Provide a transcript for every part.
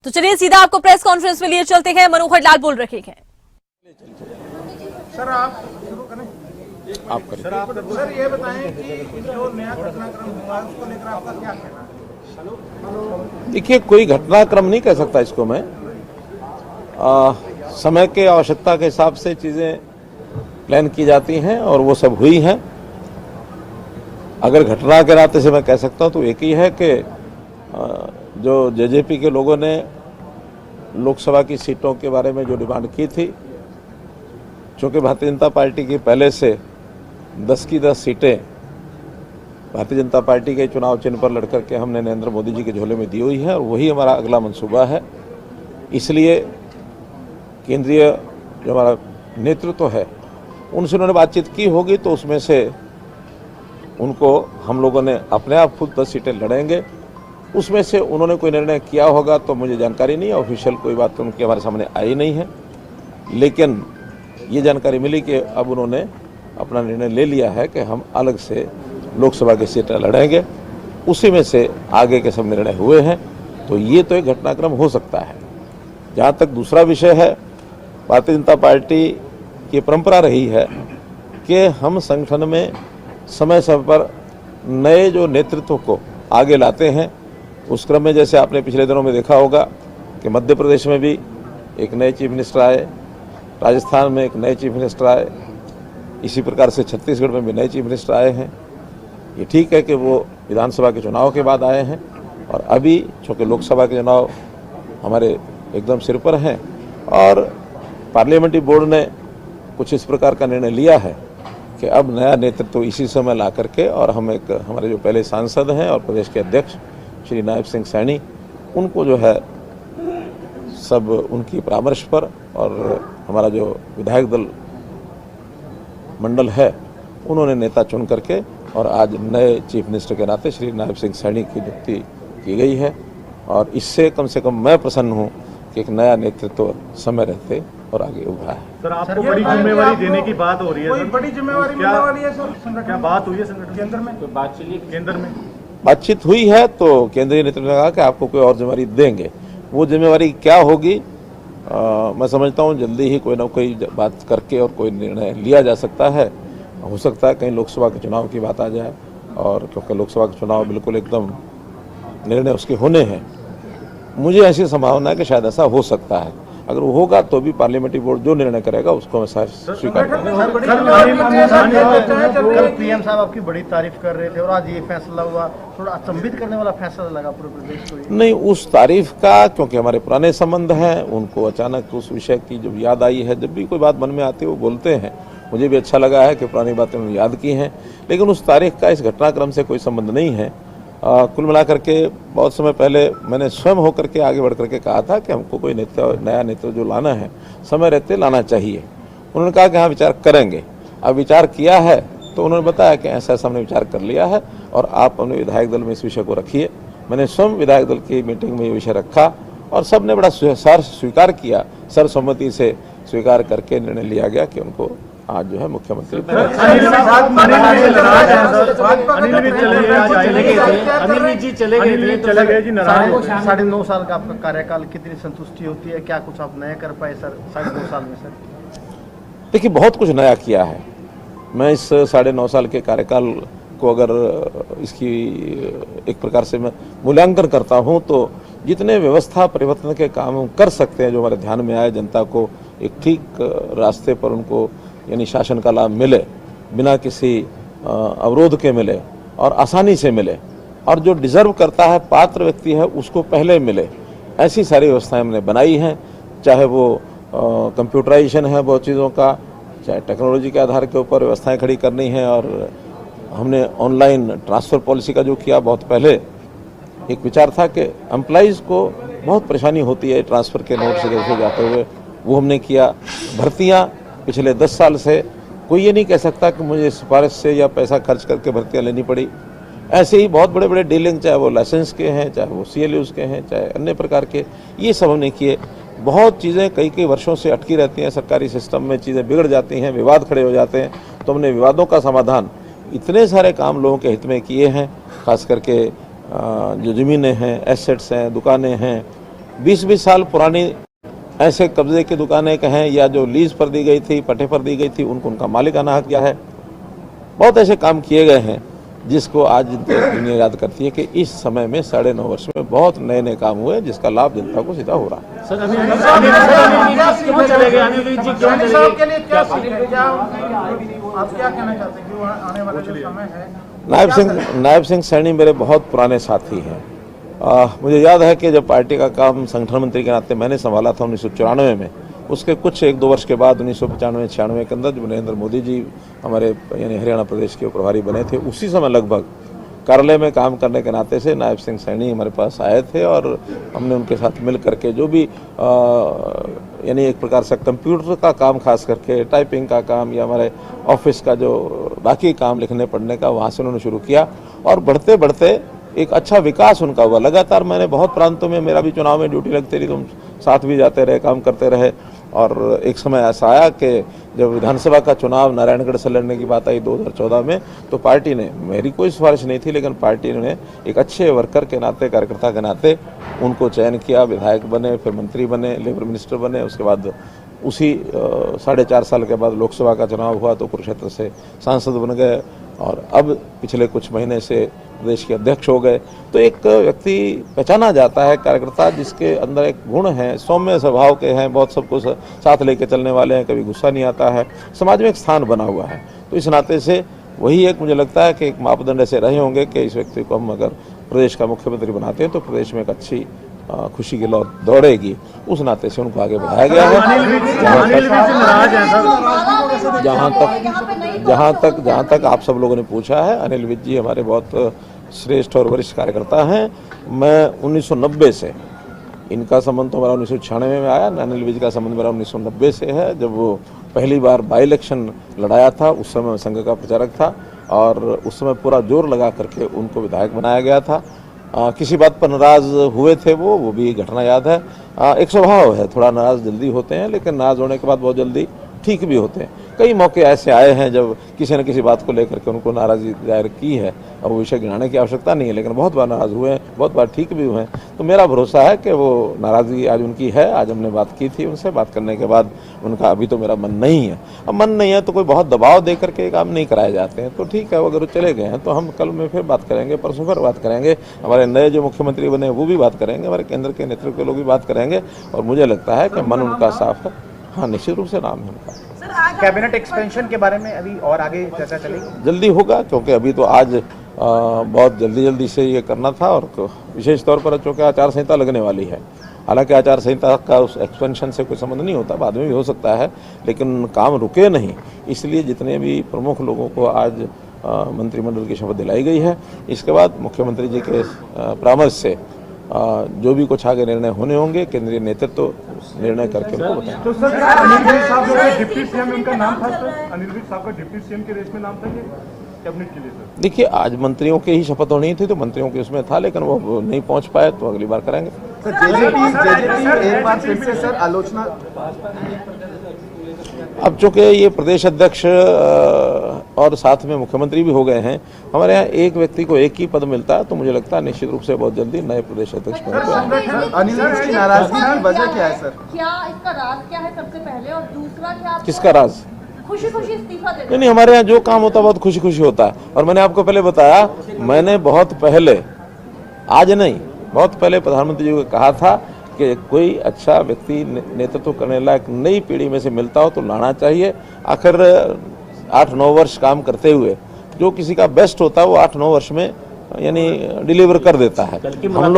तो चलिए सीधा आपको प्रेस कॉन्फ्रेंस में लिए चलते हैं। मनोहर लाल बोल रहे हैं। सर आप शुरू करें। आप करें। सर ये बताएं कि जो नया घटनाक्रम हुआ उसको लेकर आपका क्या कहना है? देखिए, कोई घटनाक्रम नहीं कह सकता इसको मैं। समय के आवश्यकता के हिसाब से चीजें प्लान की जाती हैं और वो सब हुई हैं। अगर घटना के नाते से मैं कह सकता हूं तो एक ही है कि जो जेजेपी के लोगों ने लोकसभा की सीटों के बारे में जो डिमांड की थी, चूँकि भारतीय जनता पार्टी की पहले से 10 की 10 सीटें भारतीय जनता पार्टी के चुनाव चिन्ह पर लड़कर के हमने नरेंद्र मोदी जी के झोले में दी हुई है और वही हमारा अगला मंसूबा है। इसलिए केंद्रीय जो हमारा नेतृत्व है उनसे उन्होंने बातचीत की होगी, तो उसमें से उनको हम लोगों ने अपने आप खुद 10 सीटें लड़ेंगे। उसमें से उन्होंने कोई निर्णय किया होगा तो मुझे जानकारी नहीं है, ऑफिशियल कोई बात तो उनके हमारे सामने आई नहीं है, लेकिन ये जानकारी मिली कि अब उन्होंने अपना निर्णय ले लिया है कि हम अलग से लोकसभा की सीटें लड़ेंगे। उसी में से आगे के सब निर्णय हुए हैं, तो ये तो एक घटनाक्रम हो सकता है। जहाँ तक दूसरा विषय है, भारतीय जनता पार्टी की परंपरा रही है कि हम संगठन में समय समय पर नए जो नेतृत्व को आगे लाते हैं। उस क्रम में जैसे आपने पिछले दिनों में देखा होगा कि मध्य प्रदेश में भी एक नए चीफ मिनिस्टर आए, राजस्थान में एक नए चीफ मिनिस्टर आए, इसी प्रकार से छत्तीसगढ़ में भी नए चीफ मिनिस्टर आए हैं। ये ठीक है कि वो विधानसभा के चुनाव के बाद आए हैं और अभी चूँकि लोकसभा के चुनाव हमारे एकदम सिर पर हैं और पार्लियामेंट्री बोर्ड ने कुछ इस प्रकार का निर्णय लिया है कि अब नया नेतृत्व इसी समय ला करके, और हम एक हमारे जो पहले सांसद हैं और प्रदेश के अध्यक्ष श्री नायब सिंह सैनी, उनको जो है सब उनकी परामर्श पर और हमारा जो विधायक दल मंडल है उन्होंने नेता चुन करके और आज नए चीफ मिनिस्टर के नाते श्री नायब सिंह सैनी की नियुक्ति की गई है। और इससे कम से कम मैं प्रसन्न हूँ कि एक नया नेतृत्व समय रहते और आगे उभरा है। सर, आपको बड़ी जिम्मेवारी देने की बात हो रही है। कोई बड़ी जिम्मेवारी मिलने वाली है सर संगठन? क्या बात हुई है संगठन केंद्र में? तो बात चली केंद्र में बातचीत हुई है, तो केंद्रीय नेतृत्व ने कहा कि आपको कोई और जिम्मेवारी देंगे। वो जिम्मेवारी क्या होगी मैं समझता हूँ जल्दी ही कोई ना कोई बात करके और कोई निर्णय लिया जा सकता है। हो सकता है कहीं लोकसभा के चुनाव की बात आ जाए, और क्योंकि लोकसभा के चुनाव बिल्कुल एकदम निर्णय उसके होने हैं, मुझे ऐसी संभावना है कि शायद ऐसा हो सकता है। अगर वो होगा तो भी पार्लियामेंट्री बोर्ड जो निर्णय करेगा उसको मैं स्वीकार करूंगा। कल पीएम साहब आपकी बड़ी तारीफ कर रहे थे और आज ये फैसला हुआ, थोड़ा अचंभित करने वाला फैसला लगा पूरे प्रदेश को। नहीं, उस तारीफ का, क्योंकि हमारे पुराने संबंध हैं, उनको अचानक उस विषय की जब याद आई है, जब भी कोई बात मन में आती है वो बोलते हैं। मुझे भी अच्छा लगा है कि पुरानी बातें उन्होंने याद की हैं, लेकिन उस तारीख का इस घटनाक्रम से कोई संबंध नहीं है। कुल मिलाकर के बहुत समय पहले मैंने स्वयं होकर के आगे बढ़ करके कहा था कि हमको कोई नया नेतृत्व जो लाना है समय रहते लाना चाहिए। उन्होंने कहा कि हाँ विचार करेंगे। अब विचार किया है तो उन्होंने बताया कि ऐसा ऐसा हमने विचार कर लिया है और आप अपने विधायक दल में इस विषय को रखिए। मैंने स्वयं विधायक दल की मीटिंग में ये विषय रखा और सब ने बड़ा स्वीकार किया, सर्वसम्मति से स्वीकार करके निर्णय लिया गया कि उनको आज जो है मुख्यमंत्री साढ़े 9 साल का आपका कार्यकाल, कितनी संतुष्टि होती है? क्या कुछ आप नया कर पाए सर 9.5 साल में? सर देखिए, बहुत कुछ नया किया है। मैं इस 9.5 साल के कार्यकाल को अगर इसकी एक प्रकार से मैं मूल्यांकन करता हूं तो जितने व्यवस्था परिवर्तन के काम हम कर सकते हैं, जो हमारे ध्यान में आए, जनता को एक ठीक रास्ते पर उनको यानी शासन का लाभ मिले, बिना किसी अवरोध के मिले और आसानी से मिले, और जो डिजर्व करता है पात्र व्यक्ति है उसको पहले मिले, ऐसी सारी व्यवस्थाएं हमने बनाई हैं। चाहे वो कंप्यूटराइजेशन है बहुत चीज़ों का, चाहे टेक्नोलॉजी के आधार के ऊपर व्यवस्थाएं खड़ी करनी है, और हमने ऑनलाइन ट्रांसफ़र पॉलिसी का जो किया, बहुत पहले एक विचार था कि एम्प्लॉइज़ को बहुत परेशानी होती है ट्रांसफ़र के नोट से जैसे जाते हुए, वो हमने किया। भर्तियाँ पिछले 10 साल से कोई ये नहीं कह सकता कि मुझे सिफारिश से या पैसा खर्च करके भर्तियाँ लेनी पड़ी। ऐसे ही बहुत बड़े बड़े डीलिंग, चाहे वो लाइसेंस के हैं, चाहे वो CLUs के हैं, चाहे अन्य प्रकार के, ये सब हमने किए। बहुत चीज़ें कई वर्षों से अटकी रहती हैं सरकारी सिस्टम में, चीज़ें बिगड़ जाती हैं, विवाद खड़े हो जाते हैं, तो हमने विवादों का समाधान, इतने सारे काम लोगों के हित में किए हैं। खास करके जो ज़मीनें हैं, एसेट्स हैं, दुकानें हैं, 20-20 साल पुरानी ऐसे कब्जे की दुकानें कहें या जो लीज पर दी गई थी, पट्टे पर दी गई थी, उनको उनका मालिकाना हक क्या है। बहुत ऐसे काम किए गए हैं जिसको आज दुनिया याद करती है कि इस समय में 9.5 वर्ष में बहुत नए नए काम हुए जिसका लाभ जनता को सीधा हो रहा है। सर अभी क्यों चले गए अनिल विज जी, क्यों चले गए? के लिए क्या सीख है, क्या आप क्या कहना चाहते हैं कि आने वाला जो समय है? नायब सिंह सैनी मेरे बहुत पुराने साथी हैं। मुझे याद है कि जब पार्टी का काम संगठन मंत्री के नाते मैंने संभाला था 1994 में, उसके कुछ 1-2 वर्ष के बाद 1995-96 के अंदर जब नरेंद्र मोदी जी हमारे यानी हरियाणा प्रदेश के प्रभारी बने थे, उसी समय लगभग कार्यालय में काम करने के नाते से नायब सिंह सैनी हमारे पास आए थे और हमने उनके साथ मिल करके जो भी यानी एक प्रकार से कंप्यूटर का काम, खास करके टाइपिंग का काम या हमारे ऑफिस का जो बाकी काम लिखने पढ़ने का, वहाँ से उन्होंने शुरू किया और बढ़ते बढ़ते एक अच्छा विकास उनका हुआ। लगातार मैंने बहुत प्रांतों में, मेरा भी चुनाव में ड्यूटी लगती रही, तुम साथ भी जाते रहे, काम करते रहे। और एक समय ऐसा आया कि जब विधानसभा का चुनाव नारायणगढ़ से लड़ने की बात आई 2014 में, तो पार्टी ने, मेरी कोई सिफारिश नहीं थी, लेकिन पार्टी ने एक अच्छे वर्कर के नाते, कार्यकर्ता के नाते उनको चयन किया, विधायक बने, फिर मंत्री बने, लेबर मिनिस्टर बने। उसके बाद उसी 4.5 साल के बाद लोकसभा का चुनाव हुआ तो कुरुक्षेत्र से सांसद बन गए और अब पिछले कुछ महीने से प्रदेश के अध्यक्ष हो गए। तो एक व्यक्ति पहचाना जाता है, कार्यकर्ता जिसके अंदर एक गुण है, सौम्य स्वभाव के हैं, बहुत सबको साथ लेके चलने वाले हैं, कभी गुस्सा नहीं आता है, समाज में एक स्थान बना हुआ है। तो इस नाते से वही एक मुझे लगता है कि एक मापदंड ऐसे रहे होंगे कि इस व्यक्ति को हम अगर प्रदेश का मुख्यमंत्री बनाते हैं तो प्रदेश में एक अच्छी खुशी की लौ दौड़ेगी। उस नाते से उनको आगे बढ़ाया गया है। जहाँ तक आप सब लोगों ने पूछा है, अनिल विज जी हमारे बहुत श्रेष्ठ और वरिष्ठ कार्यकर्ता हैं। मैं 1990 से, इनका संबंध तो हमारा 1996 में आया, अनिल विज का संबंध मेरा 1990 से है। जब वो पहली बार बाई इलेक्शन लड़ाया था उस समय मैं संघ का प्रचारक था और उस समय पूरा जोर लगा करके उनको विधायक बनाया गया था। किसी बात पर नाराज हुए थे वो भी घटना याद है। एक स्वभाव है, थोड़ा नाराज जल्दी होते हैं, लेकिन नाराज होने के बाद बहुत जल्दी ठीक भी होते हैं। कई मौके ऐसे आए हैं जब किसी न किसी बात को लेकर के उनको नाराज़गी जाहिर की है और वो विषय गिनाने की आवश्यकता नहीं है, लेकिन बहुत बार नाराज़ हुए हैं, बहुत बार ठीक भी हुए हैं। तो मेरा भरोसा है कि वो नाराज़गी आज उनकी है। आज हमने बात की थी उनसे, बात करने के बाद उनका अभी तो मेरा मन नहीं है। अब मन नहीं है तो कोई बहुत दबाव दे करके काम नहीं कराए जाते हैं। तो ठीक है, अगर वो चले गए हैं तो हम कल में फिर बात करेंगे, परसों फिर बात करेंगे, हमारे नए जो मुख्यमंत्री बने वो भी बात करेंगे, हमारे केंद्र के नेतृत्व के लोग भी बात करेंगे और मुझे लगता है कि मन उनका साफ है। हाँ, निश्चित रूप से नाम है उनका। कैबिनेट एक्सपेंशन के बारे में अभी और आगे चर्चा चलेगी? जल्दी होगा, क्योंकि अभी तो आज बहुत जल्दी से ये करना था और विशेष तौर पर चूँकि आचार संहिता लगने वाली है। हालांकि आचार संहिता का उस एक्सपेंशन से कोई संबंध नहीं होता, बाद में भी हो सकता है, लेकिन काम रुके नहीं। इसलिए जितने भी प्रमुख लोगों को आज मंत्रिमंडल की शपथ दिलाई गई है, इसके बाद मुख्यमंत्री जी के परामर्श से जो भी कुछ आगे निर्णय होने होंगे केंद्रीय नेतृत्व निर्णय करके उनको बताएंगे। तो सर, अनिल विज साहब जो डिप्टी सीएम उनका नाम था सर, अनिल विज साहब का डिप्टी सीएम के रेस में नाम था कैबिनेट के लिए सर? देखिए, आज मंत्रियों की ही शपथ होनी थी तो मंत्रियों के उसमें था, लेकिन वो नहीं पहुंच पाए तो अगली बार करेंगे। जेजेपी एक बार फिर से सर आलोचना। अब चूँकि ये प्रदेश अध्यक्ष और साथ में मुख्यमंत्री भी हो गए हैं, हमारे यहाँ एक व्यक्ति को एक ही पद मिलता है, तो मुझे लगता है निश्चित रूप से बहुत जल्दी नए प्रदेश अध्यक्ष बनेंगे। अनिल विज की नाराजगी की वजह क्या है सर? क्या इसका राज क्या है सबसे पहले, और दूसरा क्या किसका राज? खुशी इस्तीफा दे? नहीं, हमारे यहाँ जो काम होता है बहुत खुशी होता है। और मैंने आपको पहले बताया, मैंने बहुत पहले, आज नहीं, बहुत पहले प्रधानमंत्री जी को कहा था कि कोई अच्छा व्यक्ति नेतृत्व करने लायक नई पीढ़ी में से मिलता हो तो लाना चाहिए। आखिर 8-9 वर्ष काम करते हुए जो किसी का बेस्ट होता है वो 8-9 वर्ष में यानी डिलीवर कर देता है। हम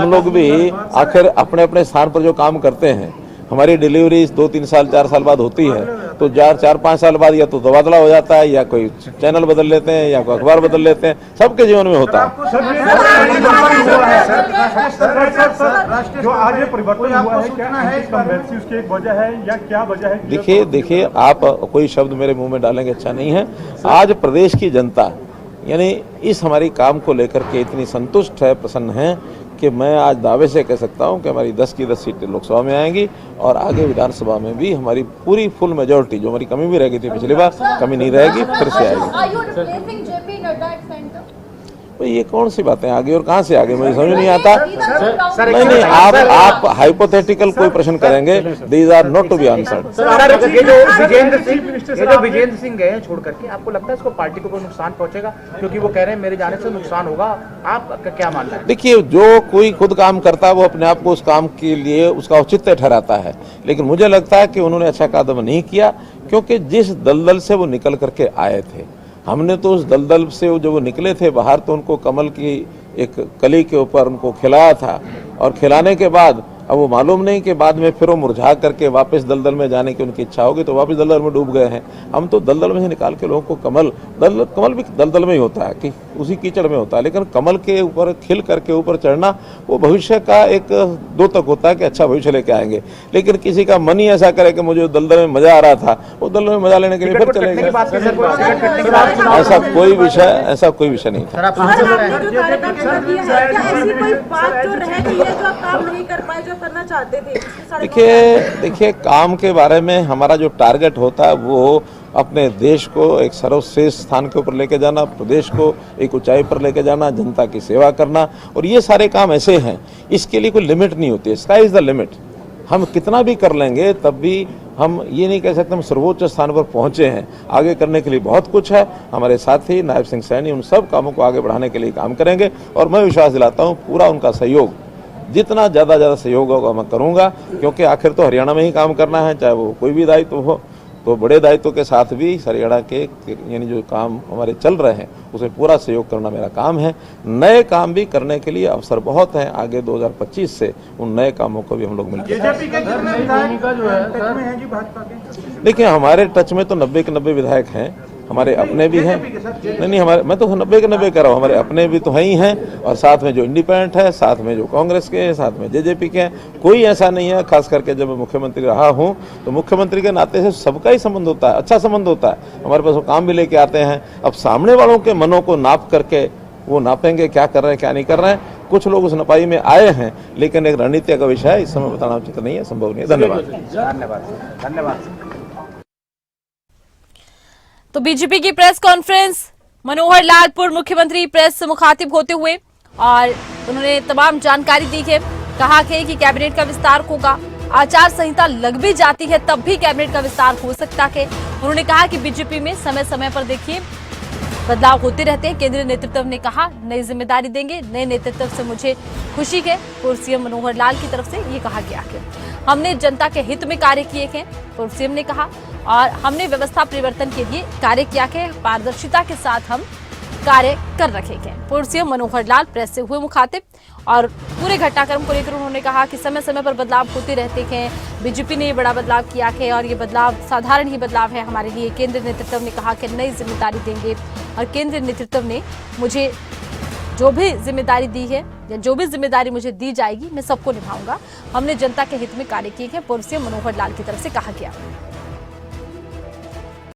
लोग भी आखिर अपने अपने स्थान पर जो काम करते हैं, हमारी डिलीवरी 2-3 साल 4 साल बाद होती है, तो 4-5 साल बाद या तो तबादला हो जाता है या कोई चैनल बदल लेते हैं या कोई अखबार बदल लेते हैं, सबके जीवन में होता है। जो आज ये परिवर्तन हुआ है, क्या उसकी एक वजह है या क्या वजह है? देखिए, आप कोई शब्द मेरे मुंह में डालेंगे अच्छा नहीं है। आज प्रदेश की जनता यानी इस हमारी काम को लेकर के इतनी संतुष्ट है, प्रसन्न है कि मैं आज दावे से कह सकता हूं कि हमारी 10 की 10 सीटें लोकसभा में आएंगी और आगे विधानसभा में भी हमारी पूरी फुल मेजोरिटी, जो हमारी कमी भी रह गई थी पिछली बार, कमी नहीं रहेगी, फिर से आएगी। तो ये कौन सी बातें आ गई और कहाँ से आ गई, मुझे समझ नहीं आता। सर, नहीं नहीं, आप हाइपोथेटिकल कोई प्रश्न करेंगे, these are not to be answered. ये जो विजेंद्र सिंह गए छोड़ करके, आपको लगता है इसको पार्टी को कोई नुकसान पहुंचेगा? क्योंकि वो कह रहे हैं मेरे जाने से नुकसान होगा, आपका क्या मानना है? देखिए, जो कोई खुद काम करता है वो अपने आप को उस काम के लिए उसका औचित्य ठहराता है, लेकिन मुझे लगता है कि उन्होंने अच्छा कदम नहीं किया, क्योंकि जिस दलदल से वो निकल करके आए थे, हमने तो उस दलदल से जब वो निकले थे बाहर तो उनको कमल की एक कली के ऊपर उनको खिलाया था, और खिलाने के बाद अब वो मालूम नहीं कि बाद में फिर वो मुरझा करके वापस दलदल में जाने की उनकी इच्छा होगी तो वापस दलदल में डूब गए हैं। हम तो दलदल में से निकाल के लोगों को कमल भी दलदल में ही होता है कि उसी कीचड़ में होता है, लेकिन कमल के ऊपर खिल करके ऊपर चढ़ना वो भविष्य का एक द्योतक होता है कि अच्छा भविष्य लेके आएंगे। लेकिन किसी का मन ही ऐसा करे कि मुझे दलदल में मजा आ रहा था, वो दलदल में मजा लेने के लिए फिर चलेगा। ऐसा कोई विषय नहीं था। करना चाहते थे? देखिए काम के बारे में हमारा जो टारगेट होता है वो अपने देश को एक सर्वश्रेष्ठ स्थान के ऊपर लेके जाना, प्रदेश को एक ऊंचाई पर लेके जाना, जनता की सेवा करना, और ये सारे काम ऐसे हैं, इसके लिए कोई लिमिट नहीं होती है। Sky is the limit. हम कितना भी कर लेंगे तब भी हम ये नहीं कह सकते हम सर्वोच्च स्थान पर पहुंचे हैं। आगे करने के लिए बहुत कुछ है। हमारे साथी नायब सिंह सैनी उन सब कामों को आगे बढ़ाने के लिए काम करेंगे, और मैं विश्वास दिलाता हूँ पूरा उनका सहयोग, जितना ज़्यादा सहयोग होगा मैं करूंगा, क्योंकि आखिर तो हरियाणा में ही काम करना है, चाहे वो कोई भी दायित्व हो। तो बड़े दायित्व के साथ भी हरियाणा के यानी जो काम हमारे चल रहे हैं उसे पूरा सहयोग करना मेरा काम है। नए काम भी करने के लिए अवसर बहुत हैं आगे 2025 से, उन नए कामों को भी हम लोग मिलकर देखिए। हमारे टच में तो 90 के 90 विधायक हैं, हमारे अपने भी हैं। नहीं हमारे, मैं तो 90 के 90 कह रहा हूँ, हमारे अपने भी तो हैं ही हैं, और साथ में जो इंडिपेंडेंट है, साथ में जो कांग्रेस के हैं, साथ में जेजेपी के हैं। कोई ऐसा नहीं है, खास करके जब मैं मुख्यमंत्री रहा हूँ तो मुख्यमंत्री के नाते से सबका ही संबंध होता है, अच्छा संबंध होता है। हमारे पास वो काम भी लेके आते हैं। अब सामने वालों के मनों को नाप करके वो नापेंगे क्या कर रहे हैं क्या नहीं कर रहे हैं। कुछ लोग उस नपाई में आए हैं, लेकिन एक रणनीति का विषय है, इस समय बताना उचित नहीं है, संभव नहीं है। धन्यवाद। तो बीजेपी की प्रेस कॉन्फ्रेंस, मनोहर लाल पूर्व मुख्यमंत्री प्रेस से मुखातिब होते हुए, और उन्होंने तमाम जानकारी दी है। कहा है कि कैबिनेट का विस्तार होगा, आचार संहिता लग भी जाती है तब भी कैबिनेट का विस्तार हो सकता है। उन्होंने कहा कि बीजेपी में समय समय पर देखिए बदलाव होते रहते हैं। केंद्रीय नेतृत्व ने कहा नई जिम्मेदारी देंगे, नए नेतृत्व से मुझे खुशी है। पूर्व सीएम मनोहर लाल की तरफ से ये कहा गया है हमने जनता के हित में कार्य किए हैं, पूर्व सीएम ने कहा, और हमने व्यवस्था परिवर्तन के लिए कार्य किया है, पारदर्शिता के साथ हम कार्य कर रखे हैं। पूर्व सीएम मनोहर लाल प्रेस से हुए मुखातिब, और पूरे घटनाक्रम को लेकर उन्होंने कहा कि समय समय पर बदलाव होते रहते हैं। बीजेपी ने ये बड़ा बदलाव किया है और ये बदलाव साधारण ही बदलाव है हमारे लिए। केंद्रीय नेतृत्व ने कहा कि नई जिम्मेदारी देंगे, और केंद्रीय नेतृत्व ने मुझे जो भी जिम्मेदारी दी है या जो भी जिम्मेदारी मुझे दी जाएगी मैं सबको निभाऊंगा। हमने जनता के हित में कार्य किए हैं, पूर्व सीएम मनोहर लाल की तरफ से कहा गया।